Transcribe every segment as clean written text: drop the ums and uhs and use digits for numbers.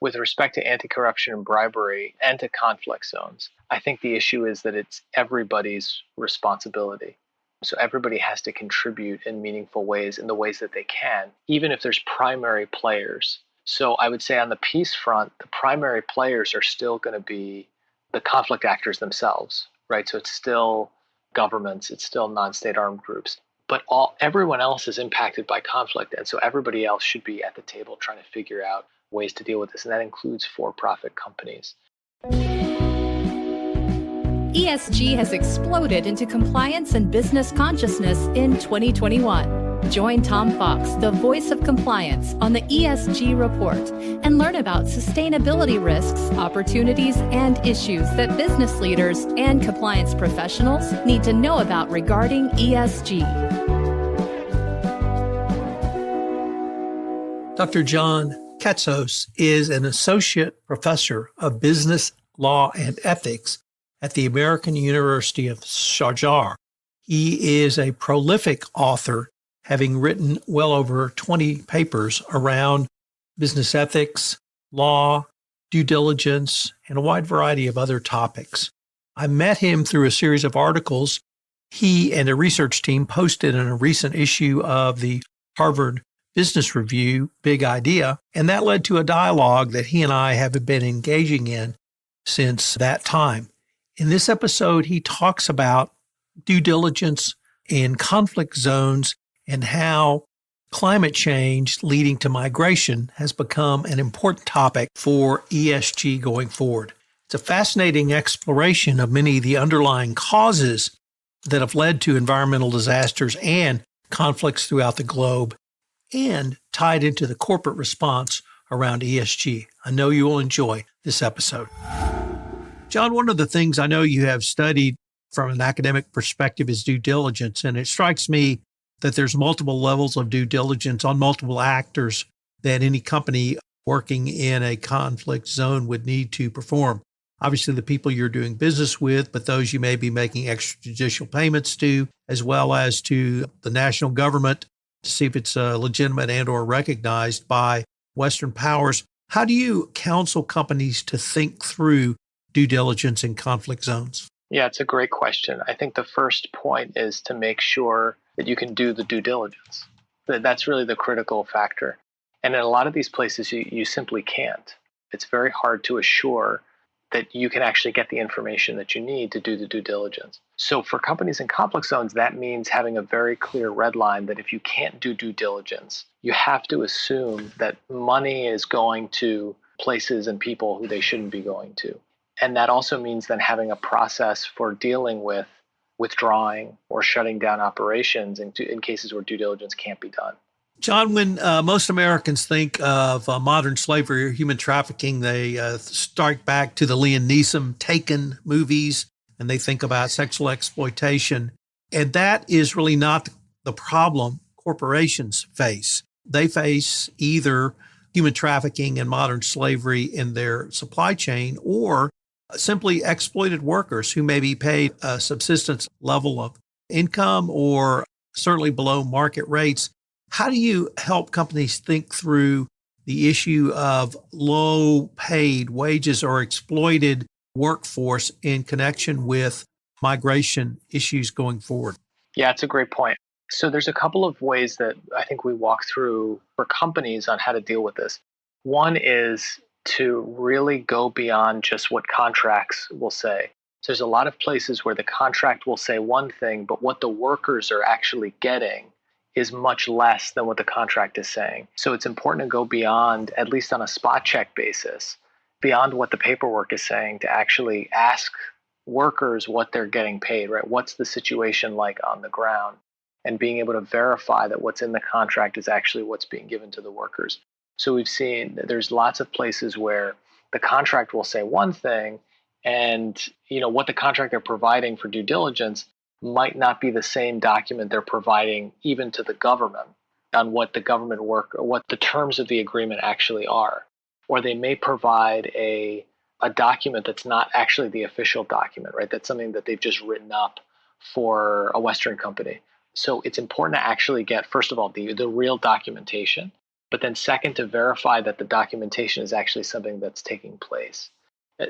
With respect to anti-corruption and bribery and to conflict zones, I think the issue is that it's everybody's responsibility. So everybody has to contribute in meaningful ways, in the ways that they can, even if there's primary players. So I would say on the peace front, the primary players are still going to be the conflict actors themselves, right? So it's still governments, it's still non-state armed groups. But everyone else is impacted by conflict. And so everybody else should be at the table trying to figure out ways to deal with this. And that includes for-profit companies. ESG has exploded into compliance and business consciousness in 2021. Join Tom Fox, the voice of compliance, on the ESG Report and learn about sustainability risks, opportunities, and issues that business leaders and compliance professionals need to know about regarding ESG. Dr. John Katsos is an associate professor of business law and ethics at the American University of Sharjah. He is a prolific author, having written well over 20 papers around business ethics, law, due diligence, and a wide variety of other topics. I met him through a series of articles he and a research team posted in a recent issue of the Harvard Business Review, Big Idea, and that led to a dialogue that he and I have been engaging in since that time. In this episode, he talks about due diligence in conflict zones and how climate change leading to migration has become an important topic for ESG going forward. It's a fascinating exploration of many of the underlying causes that have led to environmental disasters and conflicts throughout the globe, and tied into the corporate response around ESG. I know you will enjoy this episode. John, one of the things I know you have studied from an academic perspective is due diligence, and it strikes me that there's multiple levels of due diligence on multiple actors that any company working in a conflict zone would need to perform. Obviously, the people you're doing business with, but those you may be making extrajudicial payments to, as well as to the national government to see if it's legitimate and or recognized by Western powers. How do you counsel companies to think through due diligence in conflict zones? Yeah, it's a great question. I think the first point is to make sure that you can do the due diligence. That's really the critical factor. And in a lot of these places, you simply can't. It's very hard to assure that you can actually get the information that you need to do the due diligence. So for companies in conflict zones, that means having a very clear red line that if you can't do due diligence, you have to assume that money is going to places and people who they shouldn't be going to. And that also means then having a process for dealing with withdrawing or shutting down operations in cases where due diligence can't be done. John, when most Americans think of modern slavery or human trafficking, they start back to the Liam Neeson Taken movies, and they think about sexual exploitation. And that is really not the problem corporations face. They face either human trafficking and modern slavery in their supply chain, or simply exploited workers who may be paid a subsistence level of income or certainly below market rates. How do you help companies think through the issue of low paid wages or exploited workforce in connection with migration issues going forward? Yeah, it's a great point. So there's a couple of ways that I think we walk through for companies on how to deal with this. One is to really go beyond just what contracts will say. So there's a lot of places where the contract will say one thing, but what the workers are actually getting is much less than what the contract is saying. So it's important to go beyond, at least on a spot check basis, beyond what the paperwork is saying, to actually ask workers what they're getting paid, right? What's the situation like on the ground? And being able to verify that what's in the contract is actually what's being given to the workers. So we've seen there's lots of places where the contract will say one thing, and what the contract they're providing for due diligence might not be the same document they're providing even to the government on what the government work or what the terms of the agreement actually are. Or they may provide a document that's not actually the official document, right? That's something that they've just written up for a Western company. So it's important to actually get, first of all, the real documentation, but then second, to verify that the documentation is actually something that's taking place.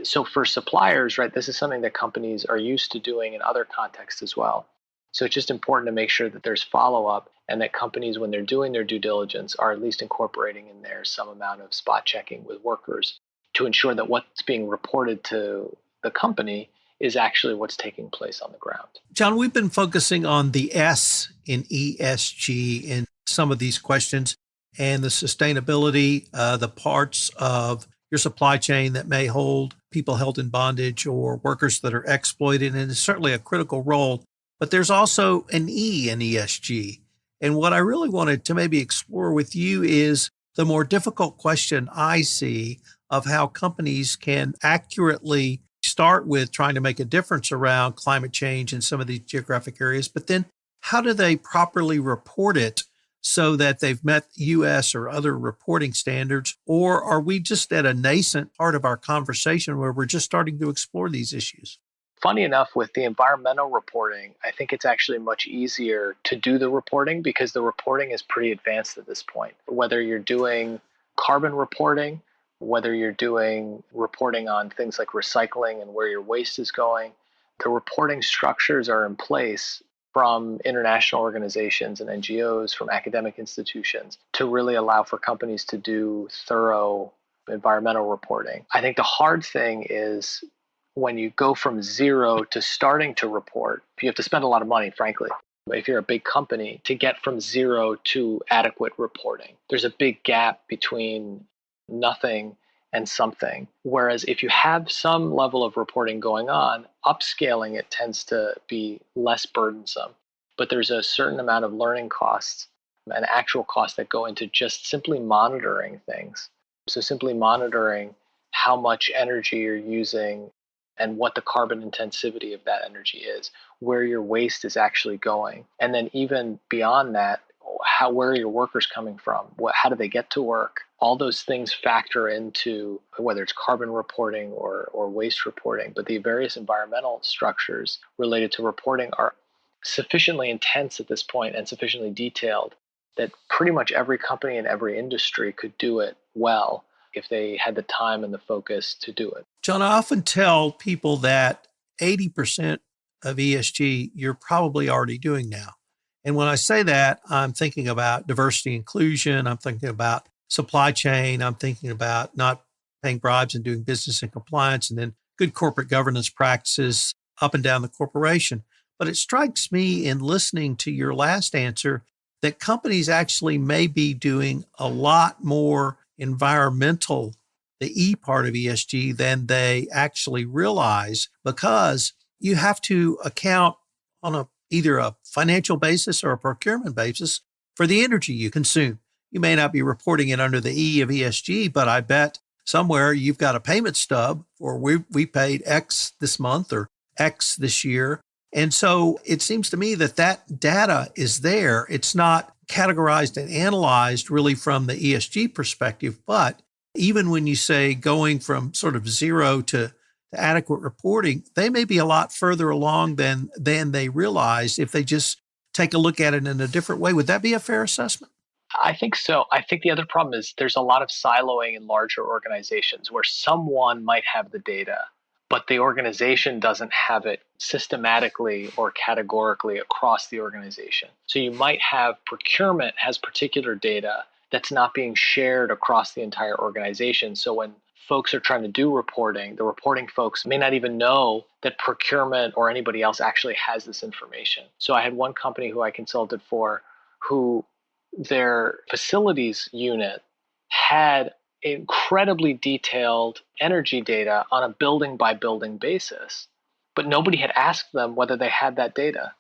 So for suppliers, right, this is something that companies are used to doing in other contexts as well. So it's just important to make sure that there's follow-up and that companies, when they're doing their due diligence, are at least incorporating in there some amount of spot checking with workers to ensure that what's being reported to the company is actually what's taking place on the ground. John, we've been focusing on the S in ESG in some of these questions and the sustainability, the parts of your supply chain that may hold people held in bondage or workers that are exploited. And it's certainly a critical role. But there's also an E in ESG. And what I really wanted to maybe explore with you is the more difficult question I see of how companies can accurately start with trying to make a difference around climate change in some of these geographic areas, but then how do they properly report it so that they've met US or other reporting standards? Or are we just at a nascent part of our conversation where we're just starting to explore these issues? Funny enough, with the environmental reporting, I think it's actually much easier to do the reporting because the reporting is pretty advanced at this point. Whether you're doing carbon reporting, whether you're doing reporting on things like recycling and where your waste is going, the reporting structures are in place from international organizations and NGOs, from academic institutions, to really allow for companies to do thorough environmental reporting. I think the hard thing is when you go from zero to starting to report, you have to spend a lot of money, frankly. If you're a big company, to get from zero to adequate reporting, there's a big gap between nothing and something. Whereas if you have some level of reporting going on, upscaling it tends to be less burdensome. But there's a certain amount of learning costs and actual costs that go into just simply monitoring things. So simply monitoring how much energy you're using and what the carbon intensity of that energy is, where your waste is actually going. And then even beyond that, where are your workers coming from? How do they get to work? All those things factor into whether it's carbon reporting or waste reporting. But the various environmental structures related to reporting are sufficiently intense at this point and sufficiently detailed that pretty much every company in every industry could do it well if they had the time and the focus to do it. John, I often tell people that 80% of ESG you're probably already doing now. And when I say that, I'm thinking about diversity inclusion. I'm thinking about supply chain. I'm thinking about not paying bribes and doing business in compliance, and then good corporate governance practices up and down the corporation. But it strikes me in listening to your last answer that companies actually may be doing a lot more environmental, the E part of ESG, than they actually realize, because you have to account on either a financial basis or a procurement basis for the energy you consume. You may not be reporting it under the E of ESG, but I bet somewhere you've got a payment stub or we paid X this month or X this year. And so it seems to me that that data is there. It's not categorized and analyzed really from the ESG perspective, but even when you say going from sort of zero to adequate reporting, they may be a lot further along than they realize if they just take a look at it in a different way. Would that be a fair assessment? I think so. I think the other problem is there's a lot of siloing in larger organizations where someone might have the data, but the organization doesn't have it systematically or categorically across the organization. So you might have procurement has particular data that's not being shared across the entire organization. So when folks are trying to do reporting, the reporting folks may not even know that procurement or anybody else actually has this information. So I had one company who I consulted for who their facilities unit had incredibly detailed energy data on a building by building basis, but nobody had asked them whether they had that data.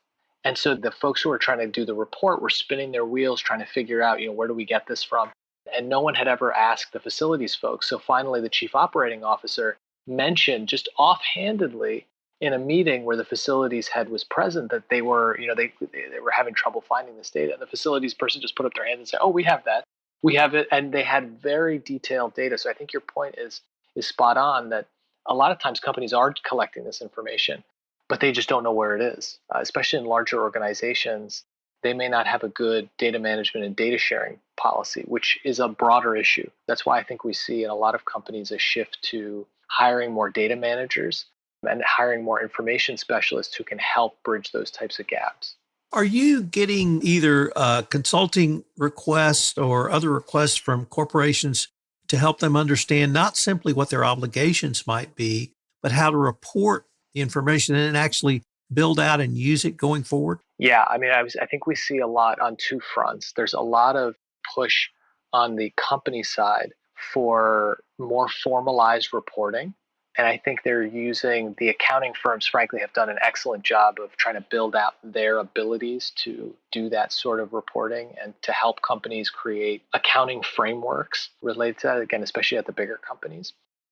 And so the folks who were trying to do the report were spinning their wheels trying to figure out, where do we get this from? And no one had ever asked the facilities folks. So finally, the chief operating officer mentioned just offhandedly in a meeting where the facilities head was present that they were, they were having trouble finding this data. And the facilities person just put up their hand and said, "Oh, we have that. We have it." And they had very detailed data. So I think your point is spot on that a lot of times companies are collecting this information, but they just don't know where it is, especially in larger organizations. they may not have a good data management and data sharing policy, which is a broader issue. That's why I think we see in a lot of companies a shift to hiring more data managers and hiring more information specialists who can help bridge those types of gaps. Are you getting either consulting requests or other requests from corporations to help them understand not simply what their obligations might be, but how to report the information and actually build out and use it going forward? Yeah, I mean, I think we see a lot on two fronts. There's a lot of push on the company side for more formalized reporting. And I think they're using the accounting firms, frankly, have done an excellent job of trying to build out their abilities to do that sort of reporting and to help companies create accounting frameworks related to that, again, especially at the bigger companies.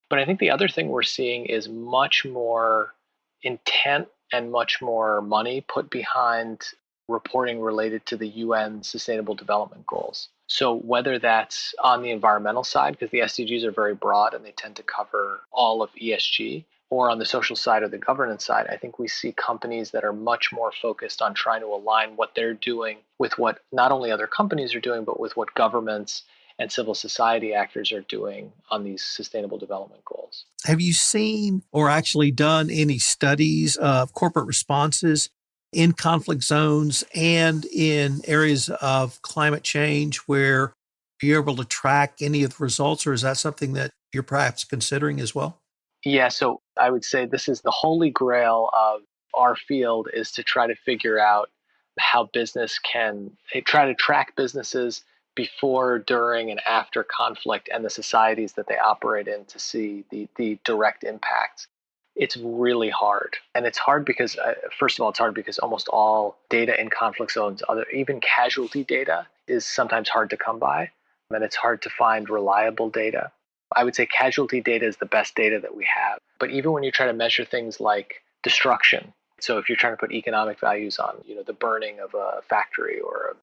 But I think the other thing we're seeing is much more intent and much more money put behind reporting related to the UN Sustainable Development Goals. So whether that's on the environmental side, because the SDGs are very broad and they tend to cover all of ESG, or on the social side or the governance side, I think we see companies that are much more focused on trying to align what they're doing with what not only other companies are doing, but with what governments and civil society actors are doing on these sustainable development goals. Have you seen or actually done any studies of corporate responses in conflict zones and in areas of climate change where you're able to track any of the results, or is that something that you're perhaps considering as well? Yeah, so I would say this is the holy grail of our field, is to try to figure out how business can try to track businesses before, during, and after conflict and the societies that they operate in to see the direct impacts. It's really hard. And it's hard because, first of all, it's hard because almost all data in conflict zones, even casualty data, is sometimes hard to come by. And it's hard to find reliable data. I would say casualty data is the best data that we have. But even when you try to measure things like destruction, so if you're trying to put economic values on, the burning of a factory or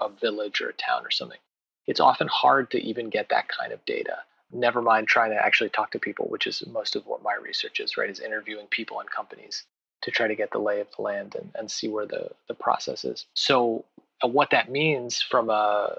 a village or a town or something, it's often hard to even get that kind of data. Never mind trying to actually talk to people, which is most of what my research is, right? Is interviewing people and companies to try to get the lay of the land and see where the process is. So what that means from a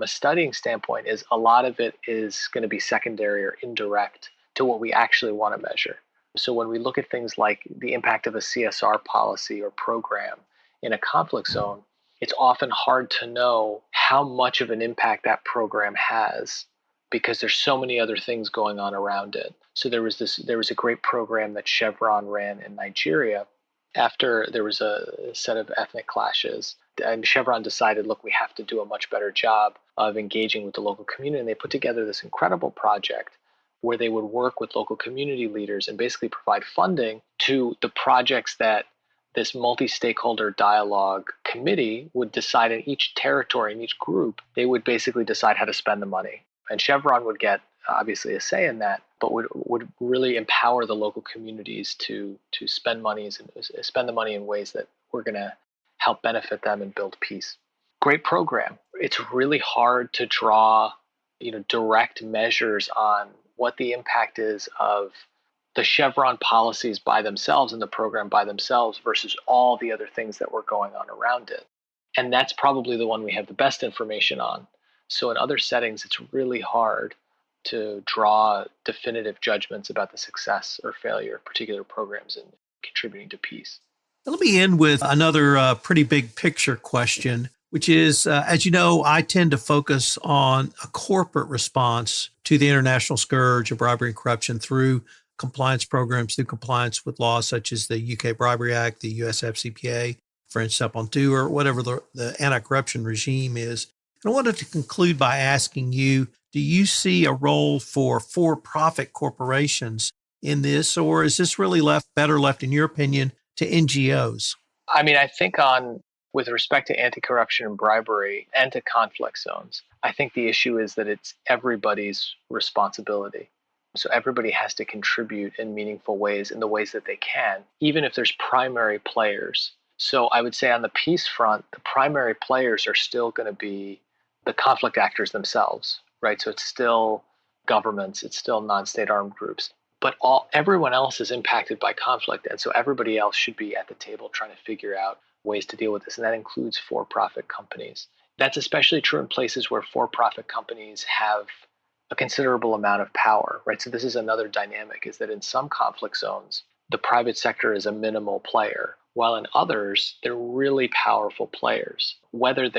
studying standpoint is a lot of it is going to be secondary or indirect to what we actually want to measure. So when we look at things like the impact of a CSR policy or program in a conflict zone, it's often hard to know how much of an impact that program has because there's so many other things going on around it. So there was a great program that Chevron ran in Nigeria after there was a set of ethnic clashes. And Chevron decided, look, we have to do a much better job of engaging with the local community. And they put together this incredible project where they would work with local community leaders and basically provide funding to the projects that this multi-stakeholder dialogue committee would decide in each territory, in each group. They would basically decide how to spend the money. And Chevron would get obviously a say in that, but would really empower the local communities to spend the money in ways that were going to help benefit them and build peace. Great program. It's really hard to draw, direct measures on what the impact is of the Chevron policies by themselves and the program by themselves versus all the other things that were going on around it. And that's probably the one we have the best information on. So in other settings, it's really hard to draw definitive judgments about the success or failure of particular programs in contributing to peace. Let me end with another pretty big picture question, which is, as you know, I tend to focus on a corporate response to the international scourge of bribery and corruption through compliance programs, through compliance with laws such as the UK Bribery Act, the US FCPA, French Step-on-Two, or whatever the anti-corruption regime is. And I wanted to conclude by asking you, do you see a role for for-profit corporations in this, or is this really better left, in your opinion, to NGOs? I mean, I think with respect to anti-corruption and bribery and to conflict zones, I think the issue is that it's everybody's responsibility. So everybody has to contribute in meaningful ways, in the ways that they can, even if there's primary players. So I would say on the peace front, the primary players are still going to be the conflict actors themselves, right? So it's still governments, it's still non-state armed groups, but everyone else is impacted by conflict. And so everybody else should be at the table trying to figure out ways to deal with this, and that includes for-profit companies. That's especially true in places where for-profit companies have a considerable amount of power, right? So this is another dynamic, is that in some conflict zones, the private sector is a minimal player, while in others, they're really powerful players, whether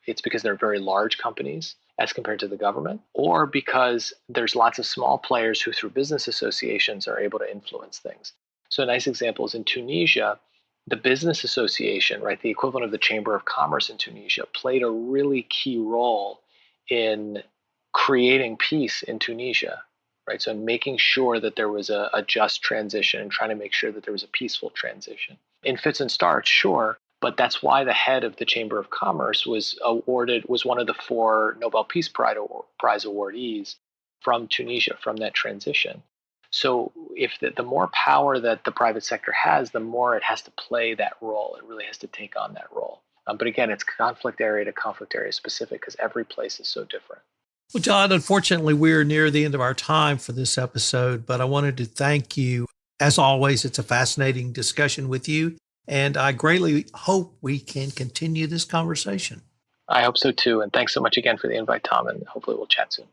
it's because they're very large companies as compared to the government, or because there's lots of small players who through business associations are able to influence things. So a nice example is in Tunisia, the business association, right, the equivalent of the Chamber of Commerce in Tunisia, played a really key role in creating peace in Tunisia, right? So making sure that there was a just transition and trying to make sure that there was a peaceful transition. In fits and starts, sure, but that's why the head of the Chamber of Commerce was one of the 4 Nobel Peace Prize awardees from Tunisia, from that transition. So if the more power that the private sector has, the more it has to play that role. It really has to take on that role. But again, it's conflict area to conflict area specific because every place is so different. Well, John, unfortunately, we're near the end of our time for this episode, but I wanted to thank you. As always, it's a fascinating discussion with you, and I greatly hope we can continue this conversation. I hope so too. And thanks so much again for the invite, Tom, and hopefully we'll chat soon.